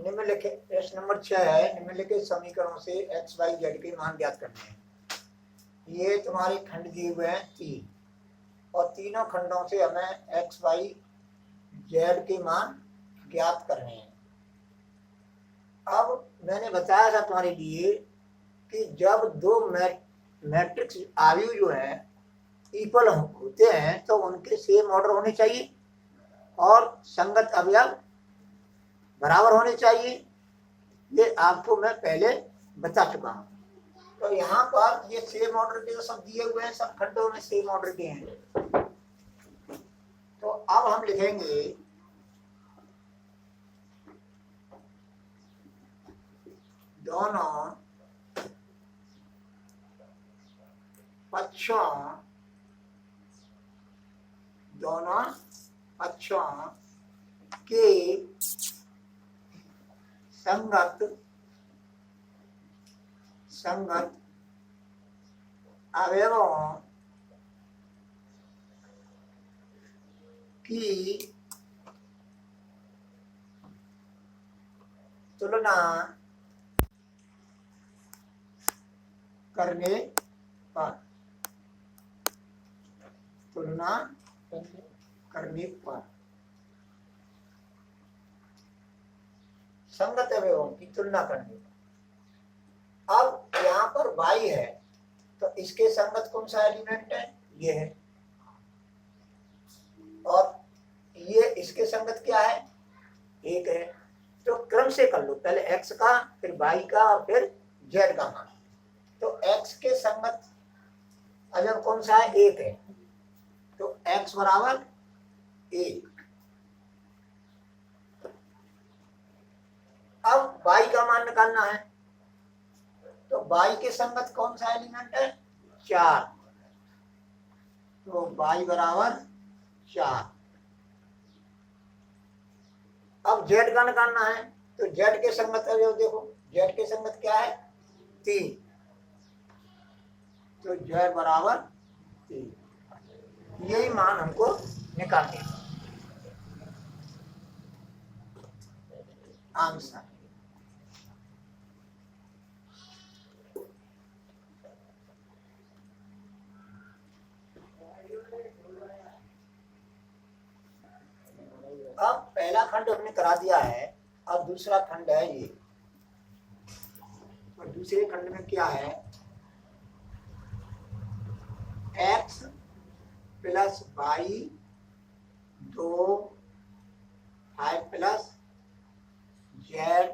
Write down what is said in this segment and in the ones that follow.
निम्नलिखित प्रश्न नंबर 6 है। निम्नलिखित समीकरणों से एक्स वाई जेड के मान ज्ञात करने हैं। ये तुम्हारे खंड दिए हुए हैं 3 और तीनों खंडों से हमें एक्स वाई जेड के मान ज्ञात करने हैं। अब मैंने बताया था तुम्हारे लिए कि जब दो मैट्रिक्स आयु जो है इक्वल होते हैं तो उनके सेम ऑर्डर होने चाहिए और संगत अवयव बराबर होने चाहिए। ये आपको मैं पहले बता चुका हूं। तो यहाँ पर ये सेम ऑर्डर के जो सब दिए हुए हैं सब खंडों में सेम ऑर्डर के हैं। तो अब हम लिखेंगे दोनों पक्षों के संगत अवयवों की तुलना करने पर संगत अवयवों की तुलना करने पर। अब यहाँ पर y है तो इसके संगत कौन सा एलिमेंट है? ये है। और ये इसके संगत क्या है? 1 है। तो क्रम से कर लो, पहले x का फिर y का और फिर z का मान। तो x के संगत अवयव कौन सा है? 1 है। तो x बराबर 1। अब y का मान निकालना है तो y के संगत कौन सा एलिमेंट है? 4। तो y बराबर 4। अब z का निकालना है तो z के संगत अवयव देखो, z के संगत क्या है? 3। तो z बराबर 3। यही मान हमको निकालने हैं। आंसर अब पहला खंड हमने करा दिया है। अब दूसरा खंड है ये। और दूसरे खंड में क्या है? x plus y 2 5 plus z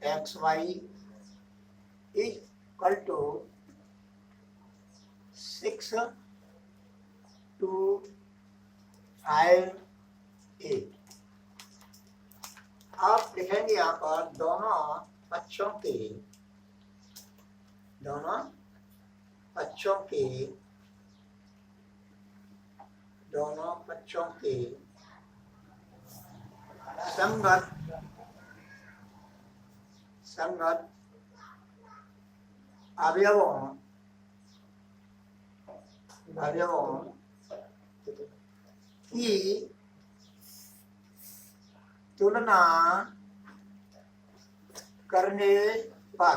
x y equal to 6 2 5 8। आप लिखेंगे यहाँ पर दोनों पक्षों के संगत अवयवों की तुलना करने पर।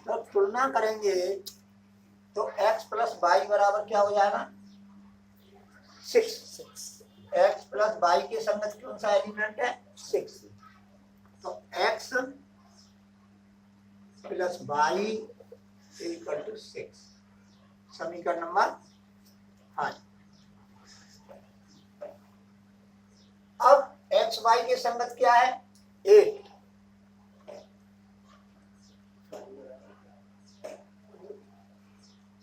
तो तुलना करेंगे तो x प्लस वाई बराबर क्या हो जाएगा? 6। x प्लस वाई के संगत कौन सा एलिमेंट है? 6। तो x plus y equal to 6। समीकरण नंबर 5। अब एक्स वाई के संगत क्या है? 8।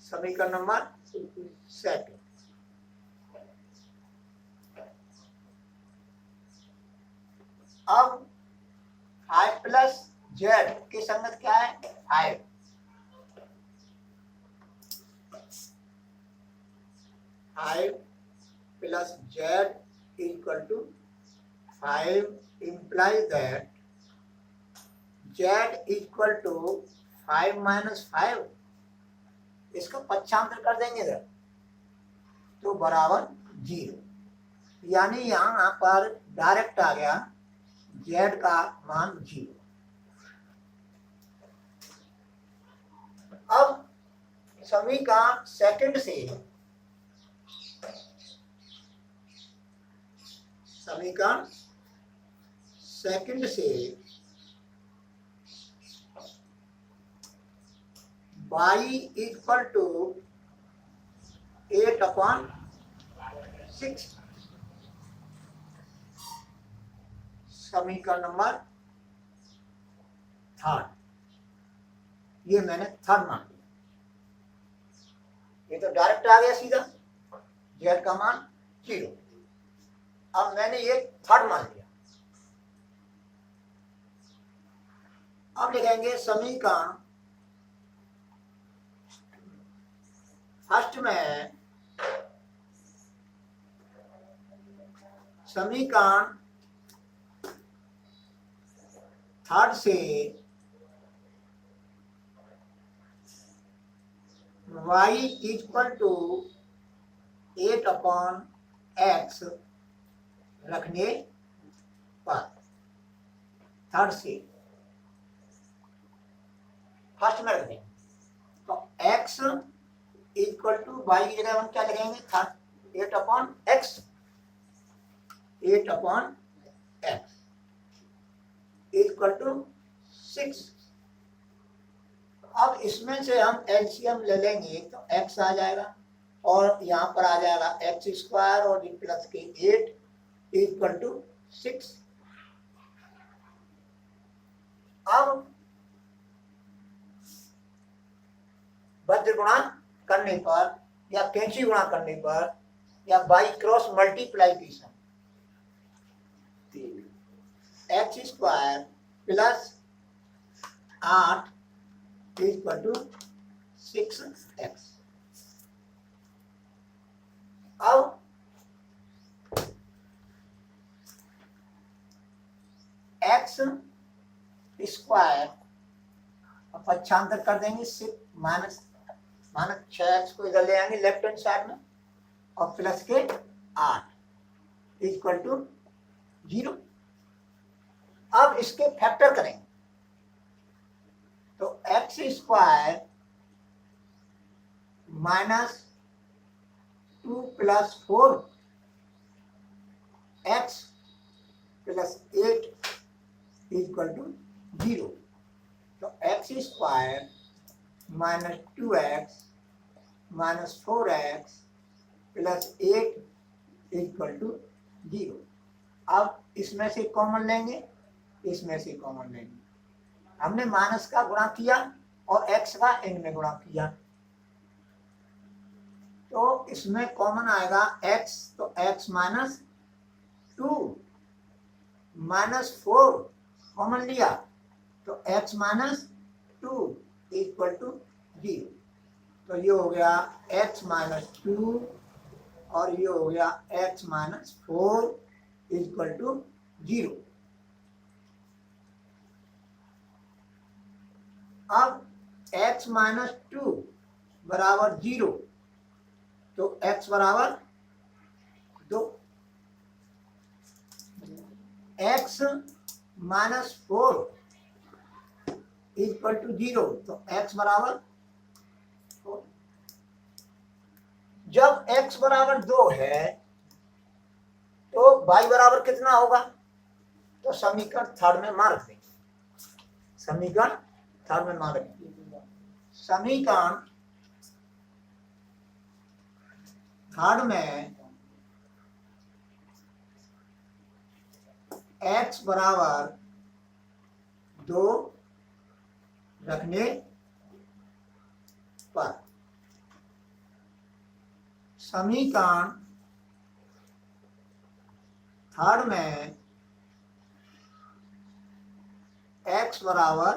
समीकरण नंबर 7। अब 5 प्लस जेड के संगत क्या है? 5। Plus z equal to 5 implies that z equal to 5 minus 5। इसका पक्षांतर कर देंगे इधर तो बराबर 0। यानी यहाँ पर डायरेक्ट आ गया z का मान 0। अब समीकरण सेकंड से y इक्वल टू 8/6, समीकरण नंबर थर्ड, ये मैंने थर्ड मान लिया। ये तो डायरेक्ट आ गया सीधा, z का मान 0। अब मैंने ये थर्ड मान लिया। अब लिखेंगे समीकरण फर्स्ट में, समीकरण थर्ड से y इक्वल टू 8/x रखने पर, थर्ड से फर्स्ट में रखने, तो x इक्वल टू y की जगह हम क्या लिखेंगे, 8/x इक्वल टू 6। अब इसमें से हम एलसीएम ले लेंगे तो x आ जाएगा और यहाँ पर आ जाएगा x² और प्लस के 8 इक्वल टू 6। अब वज्र गुणा करने पर या कैंची गुणा करने पर या by cross multiplication, x² plus 8 equal to 6x। अब x² पक्षांतर कर देंगे, माइनस 6x को इधर ले आएंगे लेफ्ट हैंड साइड में और प्लस के 8 इक्वल टू 0। अब इसके फैक्टर करेंगे तो x² minus 2 plus 4x plus 8 equal to 0। तो x² minus 2x minus 4x plus 8 equal to 0। अब इसमें से कॉमन लेंगे, इसमें से कॉमन लेंगे। हमने माइनस का गुणा किया और x का इनमें गुणा किया, तो इसमें कॉमन आएगा x, तो x माइनस 2 माइनस 4 कॉमन लिया तो x माइनस 2 इक्वल टू 0। तो ये हो गया x माइनस 2 और ये हो गया x माइनस 4 इक्वल टू 0। अब x माइनस 2 बराबर 0, तो x बराबर 2, x माइनस 4 इक्वल टू 0, तो x बराबर 4। जब x बराबर 2 है तो y बराबर कितना होगा, तो समीकरण थर्ड में मान रख देंगे, समीकरण थर्ड में मान रखेंगे। समीकरण थर्ड में x बराबर 2 रखने पर, समीकरण थर्ड में x बराबर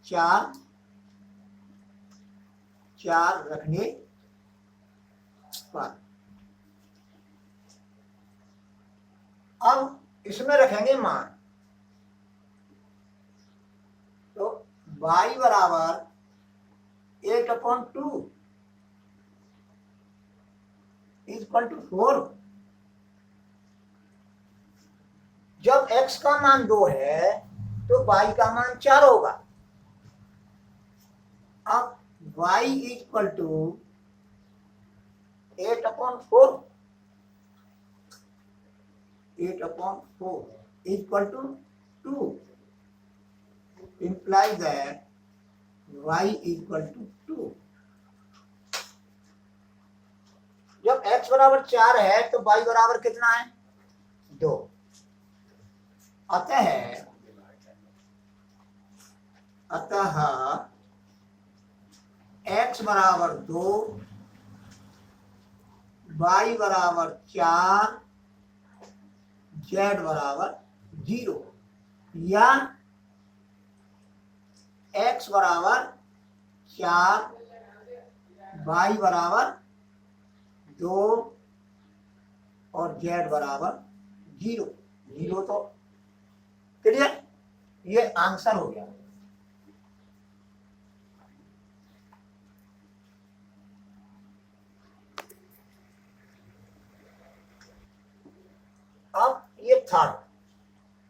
4 रखने पर, अब इसमें रखेंगे मान, तो y बराबर 8/2 इक्वल टू 4 जब x का मान 2 है तो y का मान 4 होगा। अब y equal to 8/4 equal to 2 implies that y equal to 2। जब x बराबर 4 है तो y बराबर कितना है? 2। अतः x बराबर 2, y बराबर 4, z बराबर 0, या x बराबर 4, y बराबर 2 और z बराबर 0। 0 तो क्लियर, ये आंसर हो गया। अब ये थर्ड,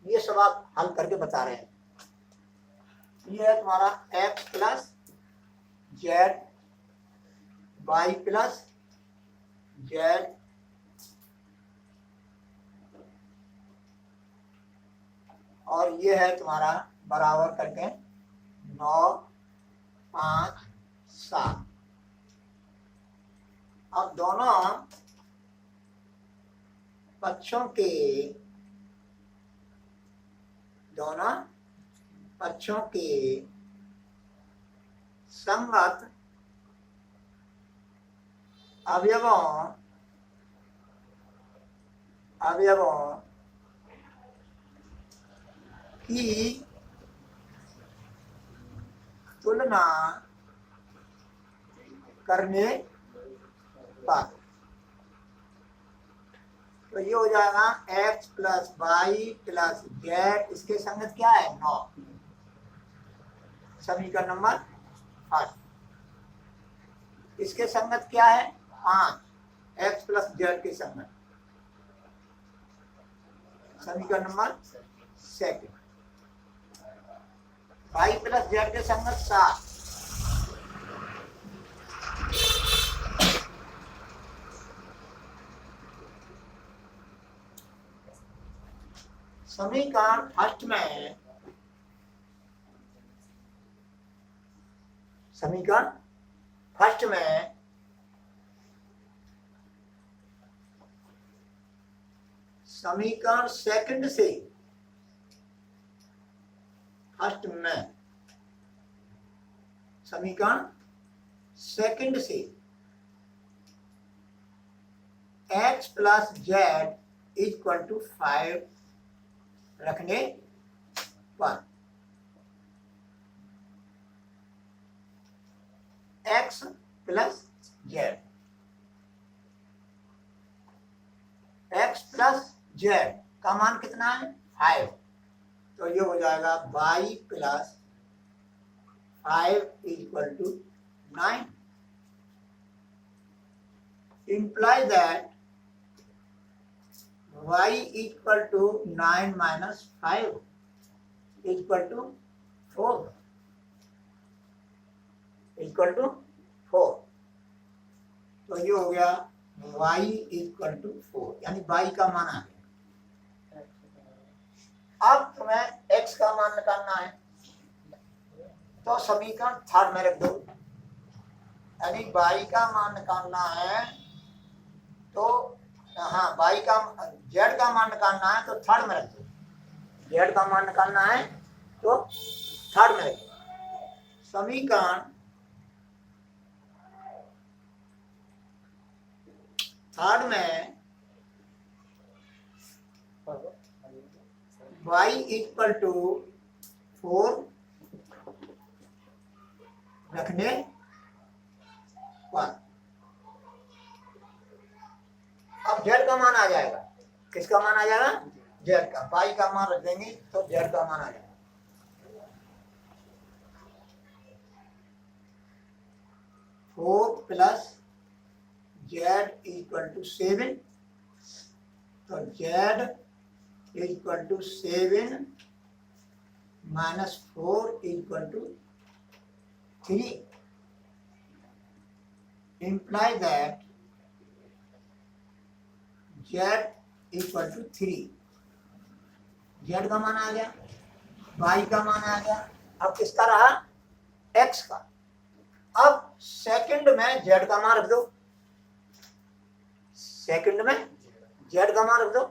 ये सब आप हल करके बता रहे हैं। ये है तुम्हारा x plus z y plus z और ये है तुम्हारा बराबर करके 9, 5, 7। अब दोनों पक्षों के संगत अवयवों की तुलना करने पर, तो ये हो जाएगा x plus y plus z, इसके संगत क्या है? 9। समीकरण नंबर 8। इसके संगत क्या है? 5, x प्लस जेड के संगत। समीकरण नंबर 2। वाई प्लस जेड के संगत 7। समीकरण फर्स्ट में समीकरण सेकंड से x plus z equal to 5 रखने पर x plus z, x plus z का मान कितना है? 5। तो ये हो जाएगा y plus 5 equal to 9। Imply that y equal to 9 minus 5 equal to 4 तो ये हो गया y इक्वल टू 4, यानी y का मान आ गया। अब तुम्हें x का मान निकालना है, तो समीकरण थर्ड में रख दो, यानी y का मान निकालना है तो हाँ y का z का मान निकालना है तो थर्ड में रख दो। z का मान निकालना है तो थर्ड में रख दो। समीकरण थर्ड में y इक्वल टू 4 रखने पर अब z का मान आ जाएगा। किसका मान आ जाएगा? z का। y का मान रख देंगे तो z का मान आ जाएगा। 4 प्लस z इक्वल टू 7, तो z is equal to 7 minus 4 is equal to 3 imply that z equal to 3। z का मान आ गया, y का मान आ गया, अब किसका रहा, x का। अब सेकंड में z का मान रख दो, सेकंड में z का मान रख दो।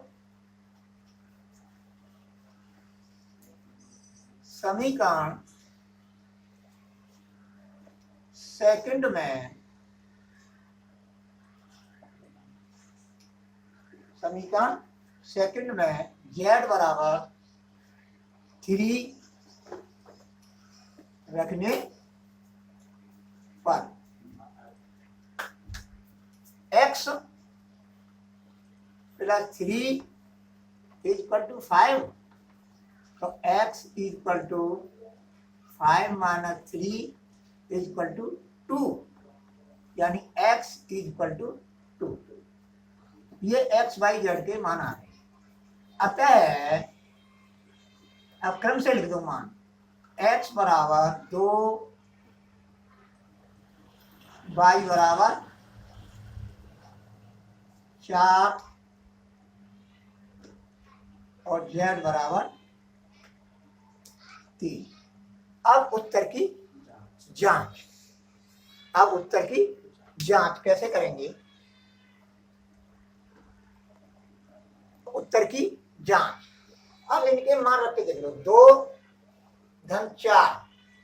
समीकरण सेकंड में, समीकरण सेकंड में z बराबर 3 रखने पर x plus 3 is equal to 5, तो x is equal to 5 minus 3 is equal to 2, यानी x इज इक्वल टू 2। ये x y z के मान आ गए। अतः अब क्रम से लिख दो मान, x बराबर 2, y बराबर 4 और z बराबर 3। अब उत्तर की जांच, अब उत्तर की जांच कैसे करेंगे, उत्तर की जांच। अब इनके मान रख के देख लो, 2 धन 4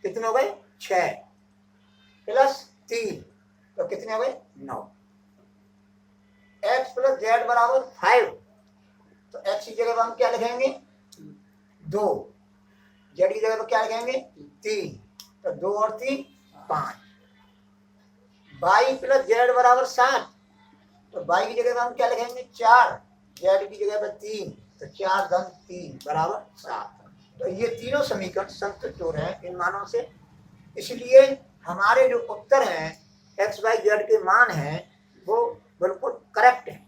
कितने हो गए, 6 प्लस 3 तो कितने हो गए, 9। x प्लस जेड बराबर 5, तो x की जगह पर हम क्या लिखेंगे, 2, z की जगह पर क्या लिखेंगे, 3, तो 2 और 3 5। y प्लस जेड बराबर 7, तो y की जगह पर हम क्या लिखेंगे, 4, z की जगह पर 3, तो 4 धन 3 बराबर 7। तो ये तीनों समीकरण संतुष्ट हो रहे हैं इन मानों से, इसलिए हमारे जो उत्तर हैं x y z के मान हैं वो बिल्कुल करेक्ट है।